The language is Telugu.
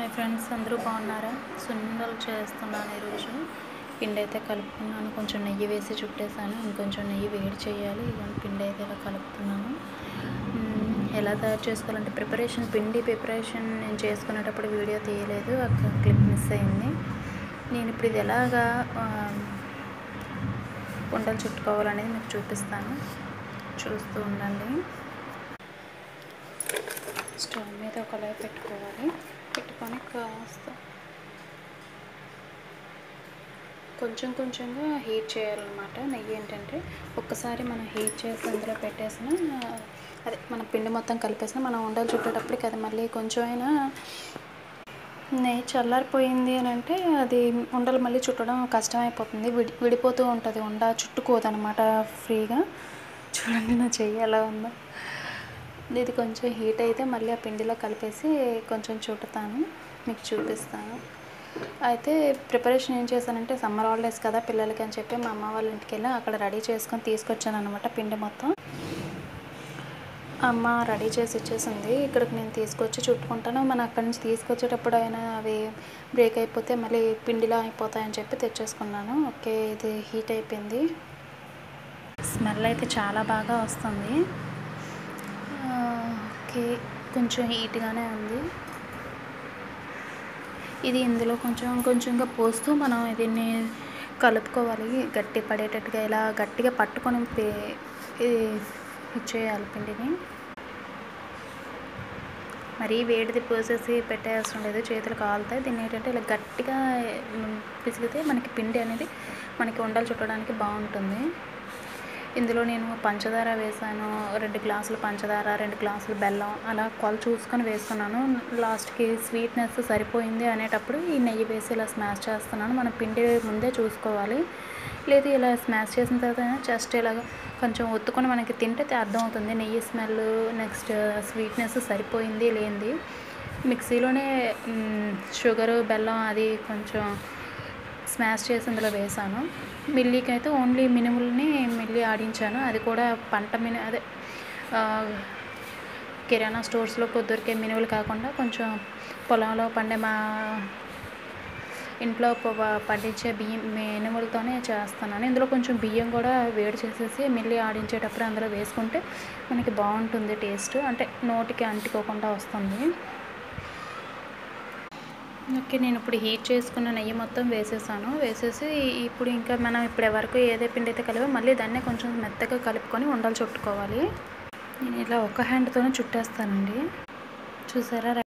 హాయ్ ఫ్రెండ్స్, అందరూ బాగున్నారా? సున్నుండలు చేస్తున్నాను ఈరోజు. పిండి అయితే కలుపుకున్నాను, కొంచెం నెయ్యి వేసి చుట్టేసాను. ఇంకొంచెం నెయ్యి వేడి చేయాలి. ఇవన్నీ పిండి అయితే ఇలా కలుపుతున్నాను. ఎలా తయారు చేసుకోవాలంటే పిండి ప్రిపరేషన్ నేను చేసుకునేటప్పుడు వీడియో తీయలేదు, అక్కడ క్లిప్ మిస్ అయింది. నేను ఇప్పుడు ఇది ఎలాగా ఉండలు చుట్టుకోవాలనేది మీకు చూపిస్తాను, చూస్తూ ఉండండి. స్టవ్ మీద ఒక కళాయి పెట్టుకోవాలి. పెట్టుకొని కాస్త కొంచెంగా హీట్ చేయాలన్నమాట. నెయ్యి ఏంటంటే ఒక్కసారి మనం హీట్ చేసి అందులో పెట్టేసిన, అదే మన పిండి మొత్తం కలిపేసిన, మనం ఉండలు చుట్టేటప్పటికి అది మళ్ళీ కొంచెం అయినా నెయ్యి చల్లారిపోయింది అని అంటే అది ఉండలు మళ్ళీ చుట్టడం కష్టమైపోతుంది, విడిపోతూ ఉంటుంది, ఉండ చుట్టుకోదనమాట ఫ్రీగా. చూడండి నా చెయ్యి ఎలా ఉందో. ఇది కొంచెం హీట్ అయితే మళ్ళీ ఆ పిండిలో కలిపేసి కొంచెం చుట్టుతాను, మీకు చూపిస్తాను. అయితే ప్రిపరేషన్ ఏం చేశానంటే, సమ్మర్ హాలిడేస్ కదా పిల్లలకి అని చెప్పి మా అమ్మ వాళ్ళ ఇంటికి వెళ్ళి అక్కడ రెడీ చేసుకొని తీసుకొచ్చాను అనమాట. పిండి మొత్తం అమ్మ రెడీ చేసి ఇచ్చేసింది. ఇక్కడికి నేను తీసుకొచ్చి చుట్టుకుంటాను. మనం అక్కడి నుంచి తీసుకొచ్చేటప్పుడు అయినా అవి బ్రేక్ అయిపోతే మళ్ళీ పిండిలా అయిపోతాయని చెప్పి తెచ్చేసుకున్నాను. ఓకే, ఇది హీట్ అయిపోయింది. స్మెల్ అయితే చాలా బాగా వస్తుంది. ఓకే, కొంచెం హీట్గానే ఉంది. ఇది ఇందులో కొంచెంగా పోస్తూ మనం దీన్ని కలుపుకోవాలి. గట్టి పడేటట్టుగా ఇలా గట్టిగా పట్టుకొని ఇచ్చేయాలి పిండిని. మరీ వేడిది పోసేసి పెట్టేయవసరం లేదు, చేతులు కాలుతాయి. దీన్ని ఏంటంటే ఇలా గట్టిగా పిసిగితే మనకి పిండి అనేది మనకి ఉండలు చుట్టడానికి బాగుంటుంది. ఇందులో నేను పంచదార వేసాను, 2 గ్లాసులు పంచదార, 2 గ్లాసులు బెల్లం, అలా కొలు చూసుకొని వేసుకున్నాను. లాస్ట్కి స్వీట్నెస్ సరిపోయింది అనేటప్పుడు ఈ నెయ్యి వేసి ఇలా స్మాష్ చేస్తున్నాను. మనం పిండి ముందే చూసుకోవాలి, లేదు ఇలా స్మాష్ చేసిన తర్వాత జస్ట్ ఇలాగ కొంచెం ఒత్తుకొని మనకి తింటే అర్థమవుతుంది నెయ్యి స్మెల్, నెక్స్ట్ స్వీట్నెస్ సరిపోయింది లేనిది. మిక్సీలోనే షుగరు బెల్లం అది కొంచెం స్మాష్ చేసి ఇందులో వేసాను. మిల్లీకి అయితే ఓన్లీ మినుములని మిల్లీ ఆడించాను. అది కూడా అదే కిరాణా స్టోర్స్లో దొరికే మినుములు కాకుండా కొంచెం పొలంలో పండే మా ఇంట్లో పండించే మినుములతోనే చేస్తున్నాను. ఇందులో కొంచెం బియ్యం కూడా వేడి చేసేసి మిల్లీ ఆడించేటప్పుడు అందులో వేసుకుంటే మనకి బాగుంటుంది టేస్ట్, అంటే నోటికి అంటుకోకుండా వస్తుంది. ఓకే, నేను ఇప్పుడు హీట్ చేసుకున్న నెయ్యి మొత్తం వేసేసి ఇప్పుడు ఇంకా మనం వరకు ఏదే పిండి అయితే కలిపో మళ్ళీ దాన్నే కొంచెం మెత్తగా కలుపుకొని ఉండలు చుట్టుకోవాలి. నేను ఇలా ఒక హ్యాండ్తోనే చుట్టేస్తానండి. చూసారా?